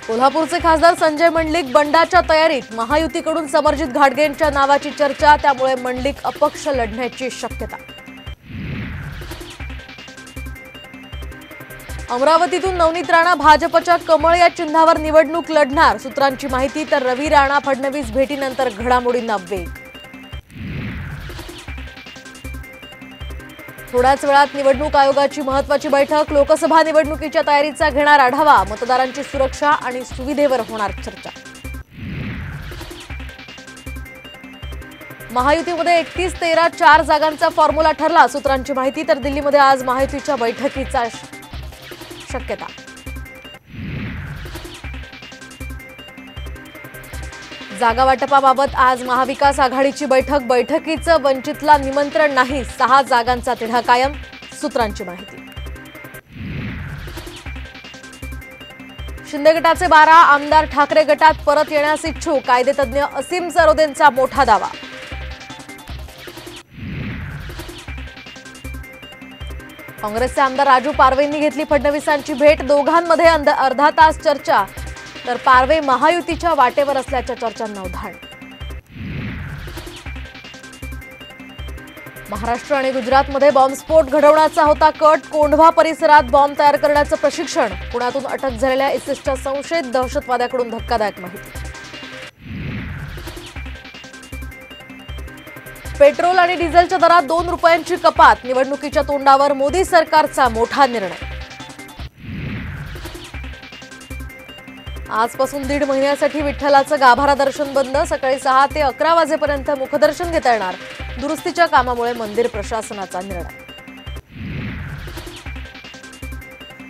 कोल्हापूरचे खासदार संजय मंडलिक बंडाच्या तयारीत। महायुतीकडून समर्जित घाटगेंच्या नावाची चर्चा, त्यामुळे मंडलिक अपक्ष लढण्याची शक्यता। अमरावतीतून नवनीत राणा भाजपच्या कमळ या चिन्हावर निवडणूक लढणार, सूत्रांची माहिती। तर रवी राणा फडणवीस भेटीनंतर घडामोडींना वेग। थोड्याच वेळात निवडणूक आयोगाची महत्त्वाची बैठक। लोकसभा निवडणुकीच्या तयारीचा घेणार आढावा। मतदारांची सुरक्षा आणि सुविधेवर होणार चर्चा। महायुतीमध्ये 31-13 4 जागांचा फॉर्म्युला ठरला, सूत्रांची माहिती। तर दिल्लीमध्ये आज महायुतीच्या बैठकीचा शक्यता। जागा वाटपाबाबत आज महाविकास आघाडीची बैठक। बैठकीचं वंचितला निमंत्रण नाही, 6 जागांचा तिढा कायम, सूत्रांची माहिती। शिंदे गटाचे 12 आमदार ठाकरे गटात परत येण्यास इच्छुक, कायदेतज्ञ असीम सरोदेंचा मोठा दावा। काँग्रेसचे आमदार राजू पारवेंनी घेतली फडणवीसांची भेट। दोघांमध्ये अर्धा तास चर्चा। तर पारवे महायुतीच्या वाटेवर असल्याच्या चर्चांना उधाण। महाराष्ट्र आणि गुजरातमध्ये बॉम्बस्फोट घडवण्याचा होता कट। कोंढवा परिसरात बॉम्ब तयार करण्याचं प्रशिक्षण। पुण्यातून अटक झालेल्या इसिसच्या संशयित दहशतवाद्याकडून धक्कादायक माहिती। पेट्रोल आणि डिझेलच्या दरात 2 रुपयांची कपात। निवडणुकीच्या तोंडावर मोदी सरकारचा मोठा निर्णय। आजपासून 1.5 महिन्यासाठी विठ्ठलाचं गाभारा दर्शन बंद। सकाळी 6 ते 11 वाजेपर्यंत मुखदर्शन घेता येणार। दुरुस्तीच्या कामामुळे मंदिर प्रशासनाचा निर्णय।